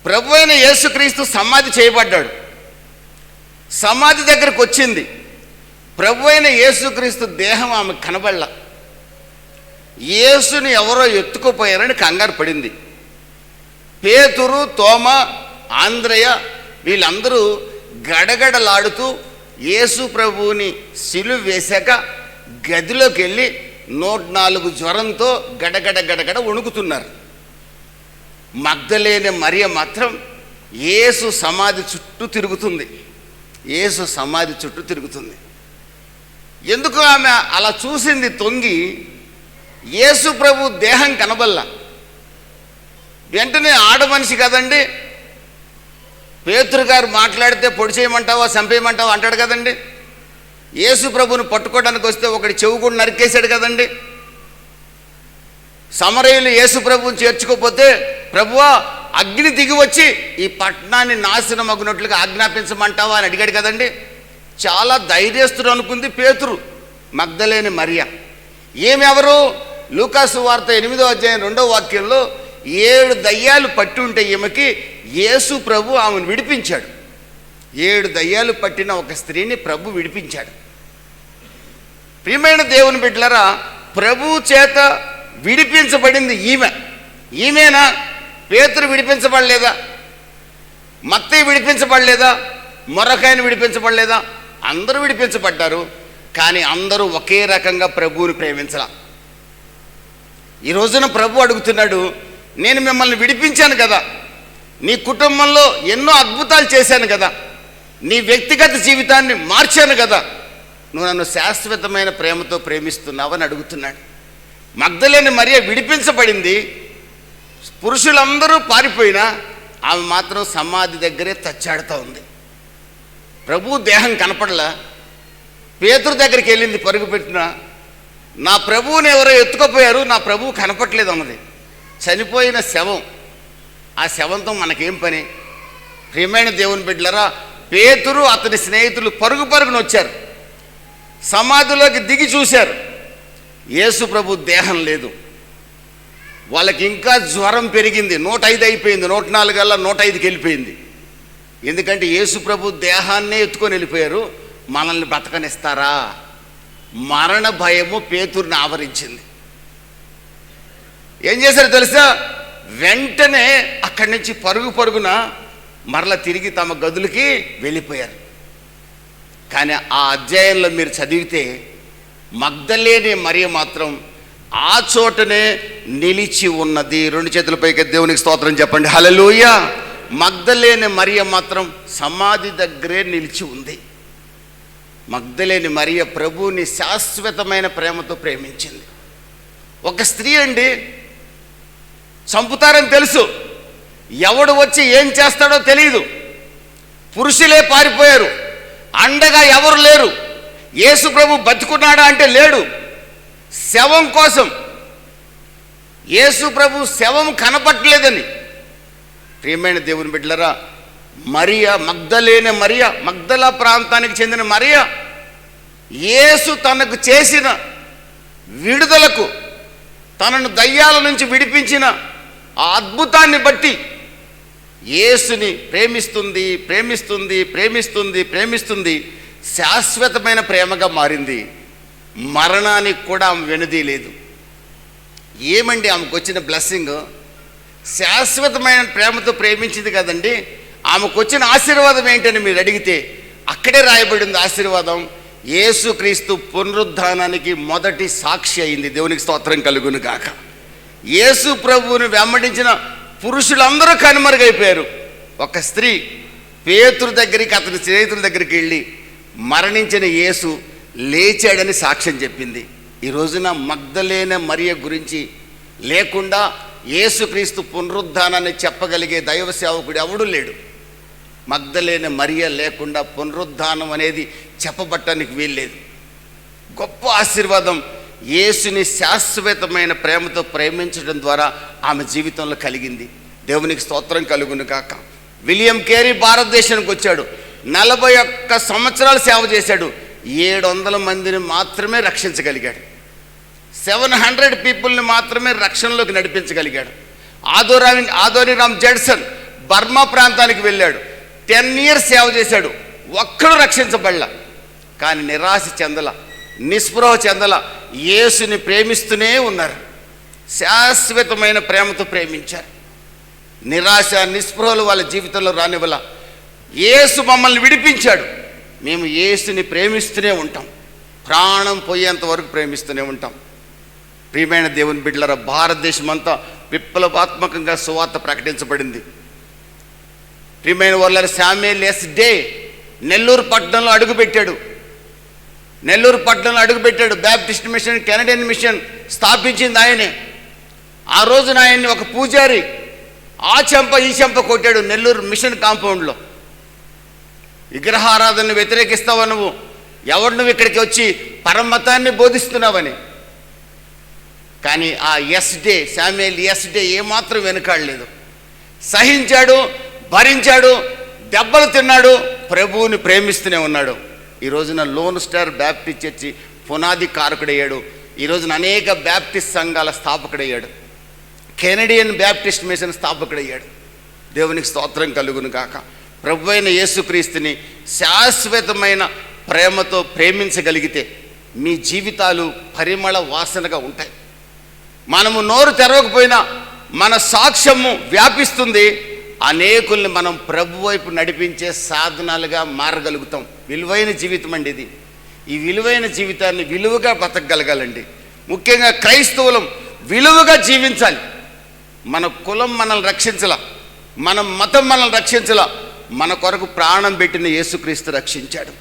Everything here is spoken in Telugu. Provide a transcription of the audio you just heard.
ప్రభు అయిన యేసుక్రీస్తు సమాధి చేయబడ్డాడు. సమాధి దగ్గరకు వచ్చింది. ప్రభు అయిన యేసుక్రీస్తు దేహం ఆమె కనబడలా. యేసుని ఎవరో ఎత్తుకుపోయారని కంగారు పడింది. పేతురు, తోమ, ఆంద్రయ వీళ్ళందరూ గడగడలాడుతూ యేసు ప్రభువుని సిలువ వేశాక గదిలోకి వెళ్ళి 104 జ్వరంతో గడగడ గడగడ వణుకుతున్నారు. మగ్దలేనే మరియ మాత్రం యేసు సమాధి చుట్టూ తిరుగుతుంది. యేసు సమాధి చుట్టూ తిరుగుతుంది. ఎందుకు ఆమె అలా చూసింది? తొంగి యేసు ప్రభు దేహం కనబల్లా. వెంటనే ఆడమనిషి కదండి, పేతురు గారు మాట్లాడితే పొడి చేయమంటావా చంపేయమంటావా అంటాడు కదండి. యేసు ప్రభుని పట్టుకోవడానికి వస్తే ఒకటి చెవు కూడా నరికేశాడు కదండి. సమరయులు యేసు ప్రభుని చేర్చుకోపోతే, ప్రభువా అగ్ని దిగి వచ్చి ఈ పట్టణాన్ని నాశనం అగునట్లుగా ఆజ్ఞాపించమంటావా అని అడిగాడు కదండి. చాలా ధైర్యస్తుడు అనుకుంది పేతురు. మగ్దలేని మరియ ఏమెవరు? లూకాసు వార్త 8వ అధ్యాయం 2వ వాక్యంలో 7 దయ్యాలు పట్టి ఉంటే ఈమెకి యేసు ప్రభు ఆమెను విడిపించాడు. 7 దయ్యాలు పట్టిన ఒక స్త్రీని ప్రభు విడిపించాడు. ప్రియమైన దేవుని బిడ్డలారా, ప్రభు చేత విడిపించబడింది ఈమెనా? పేతురు విడిపించబడలేదా? మత్తయి విడిపించబడలేదా? మరొకాయన విడిపించబడలేదా? అందరూ విడిపించబడ్డారు. కానీ అందరూ ఒకే రకంగా ప్రభువుని ప్రేమించలా. ఈ రోజున ప్రభు అడుగుతున్నాడు, నేను మిమ్మల్ని విడిపించాను కదా, నీ కుటుంబంలో ఎన్నో అద్భుతాలు చేశాను కదా, నీ వ్యక్తిగత జీవితాన్ని మార్చాను కదా, నువ్వు నన్ను శాశ్వతమైన ప్రేమతో ప్రేమిస్తున్నావని అడుగుతున్నాడు. మగ్దలేని మరియ విడిపించబడింది. పురుషులందరూ పారిపోయినా ఆమె మాత్రం సమాధి దగ్గరే తచ్చాడుతూ ఉంది. ప్రభు దేహం కనపడలా. పేతురు దగ్గరికి వెళ్ళింది పరుగు పెట్టిన, నా ప్రభువుని ఎవరో ఎత్తుకుపోయారు, నా ప్రభువు కనపట్లేదు అన్నది. చనిపోయిన శవం, ఆ శవంతో మనకేం పని? ప్రియమైన దేవుని బిడ్డలారా, పేతురు అతని స్నేహితులు పరుగున వచ్చారు. సమాధిలోకి దిగి చూశారు. యేసు ప్రభు దేహం లేదు. వాళ్ళకి ఇంకా జ్వరం పెరిగింది. 105 అయిపోయింది. 104 కల్లా 105కి వెళ్ళిపోయింది. ఎందుకంటే యేసు ప్రభు దేహాన్నే ఎత్తుకొని వెళ్ళిపోయారు. మనల్ని బ్రతకనిస్తారా? మరణ భయము పేతురుని ఆవరించింది. ఏం చేశారు తెలుసా? వెంటనే అక్కడి నుంచి పరుగున మరల తిరిగి తమ గదులకి వెళ్ళిపోయారు. కానీ ఆ అధ్యాయంలో మీరు చదివితే మగ్దలేని మరియ మాత్రం ఆ చోటనే నిలిచి ఉన్నది. 2 చేతుల పైకి దేవునికి స్తోత్రం చెప్పండి, హల్లెలూయా. మగ్దలేని మరియ మాత్రం సమాధి దగ్గరే నిలిచి ఉంది. మగ్దలేని మరియ ప్రభువుని శాశ్వతమైన ప్రేమతో ప్రేమించింది. ఒక స్త్రీ అండి, చంపుతారని తెలుసు, ఎవడు వచ్చి ఏం చేస్తాడో తెలియదు. పురుషులే పారిపోయారు, అండగా ఎవరు లేరు. యేసు ప్రభు బతుకున్నాడా అంటే లేడు. శవం కోసం, యేసు ప్రభు శవం కనపట్లేదని. ప్రియమైన దేవుని బిడ్డలారా, మరియ, మగ్దలేని మరియ, మగ్దల ప్రాంతానికి చెందిన మరియ, యేసు తనకు చేసిన విడుదలకు, తనను దయ్యాల నుంచి విడిపించిన ఆ అద్భుతాన్ని బట్టి యేసుని ప్రేమిస్తుంది ప్రేమిస్తుంది ప్రేమిస్తుంది ప్రేమిస్తుంది శాశ్వతమైన ప్రేమగా మారింది. మరణానికి కూడా ఆమె వెనుదీయలేదు. ఏమండి ఆమెకు వచ్చిన బ్లెస్సింగ్? శాశ్వతమైన ప్రేమతో ప్రేమించింది కదండి. ఆమెకు వచ్చిన ఆశీర్వాదం ఏంటని మీరు అడిగితే అక్కడే రాయబడింది ఆశీర్వాదం. యేసుక్రీస్తు పునరుద్ధానానికి మొదటి సాక్షి అయింది. దేవునికి స్తోత్రం కలుగును గాక. యేసు ప్రభువుని వెంబడించిన పురుషులందరూ కనుమరుగైపోయారు. ఒక స్త్రీ పేతురు దగ్గరికి, అతని స్నేహితుల దగ్గరికి వెళ్ళి మరణించిన యేసు లేచాడని సాక్ష్యం చెప్పింది. ఈ రోజున మగ్దలేని మరియ గురించి లేకుండా యేసుక్రీస్తు పునరుద్ధానాన్ని చెప్పగలిగే దైవ సేవకుడు ఎవడూ లేడు. మగ్దలేని మరియ లేకుండా పునరుద్ధానం అనేది చెప్పబట్టడానికి వీల్లేదు. గొప్ప ఆశీర్వాదం యేసుని శాశ్వతమైన ప్రేమతో ప్రేమించడం ద్వారా ఆమె జీవితంలో కలిగింది. దేవునికి స్తోత్రం కలుగును కాక. విలియం కేరీ భారతదేశానికి వచ్చాడు. 41 సంవత్సరాలు సేవ చేశాడు. 700 మందిని మాత్రమే రక్షించగలిగాడు. 700 పీపుల్ని మాత్రమే రక్షణలోకి నడిపించగలిగాడు. ఆదోనిరామ్ జడ్సన్ బర్మా ప్రాంతానికి వెళ్ళాడు. 10 years సేవ చేశాడు. ఒక్కడు రక్షించబడలా. కానీ నిరాశ చెందల, నిస్పృహ చెందల, యేసుని ప్రేమిస్తూనే ఉన్నారు. శాశ్వతమైన ప్రేమతో ప్రేమించారు. నిరాశ నిస్పృహలు వాళ్ళ జీవితంలో రానివ్వల. యేసు మమ్మల్ని విడిపించాడు. మేము యేసుని ప్రేమిస్తూనే ఉంటాం. ప్రాణం పోయేంత వరకు ప్రేమిస్తూనే ఉంటాం. ప్రియమైన దేవుని బిడ్డలారా, భారతదేశం అంతా విప్లవాత్మకంగా సువార్త ప్రకటించబడింది. ప్రియమైన వాళ్ళ శామ్యూయల్ ఎస్ డే నెల్లూరు పట్టణంలో అడుగుపెట్టాడు. బ్యాప్టిస్ట్ మిషన్, కెనడియన్ మిషన్ స్థాపించింది ఆయనే. ఆ రోజున ఆయన్ని ఒక పూజారి ఆ చెంప ఈ చెంప కొట్టాడు నెల్లూరు మిషన్ కాంపౌండ్లో. విగ్రహారాధనను వ్యతిరేకిస్తావా నువ్వు? ఎవడు నువ్వు ఇక్కడికి వచ్చి పరమతాన్ని బోధిస్తున్నావని. కానీ ఆ శామ్యూయల్ ఎస్ డే ఏమాత్రం వెనుకాడలేదు. సహించాడు, భరించాడు, దెబ్బలు తిన్నాడు, ప్రభువుని ప్రేమిస్తూనే ఉన్నాడు. ఈ రోజున లోన్ స్టార్ బ్యాప్టిస్ట్ చర్చి పునాది కారకుడయ్యాడు. ఈ రోజున అనేక బ్యాప్టిస్ట్ సంఘాల స్థాపకుడయ్యాడు. కెనడియన్ బ్యాప్టిస్ట్ మిషన్ స్థాపకుడయ్యాడు. దేవునికి స్తోత్రం కలుగును గాక. ప్రభు అయిన యేసుక్రీస్తుని శాశ్వతమైన ప్రేమతో ప్రేమించగలిగితే మీ జీవితాలు పరిమళ వాసనగా ఉంటాయి. మనము నోరు తెరవకపోయినా మన సాక్ష్యము వ్యాపిస్తుంది. అనేకుల్ని మనం ప్రభు వైపు నడిపించే సాధనాలుగా మారగలుగుతాం. విలువైన జీవితం అండి ఇది. ఈ విలువైన జీవితాన్ని విలువగా బతకగలగాలండి. ముఖ్యంగా క్రైస్తవులం విలువగా జీవించాలి. మన కులం మనల్ని రక్షించలా, మన మతం మనల్ని రక్షించలా, మన కొరకు ప్రాణం పెట్టిన యేసుక్రీస్తు రక్షించాడు.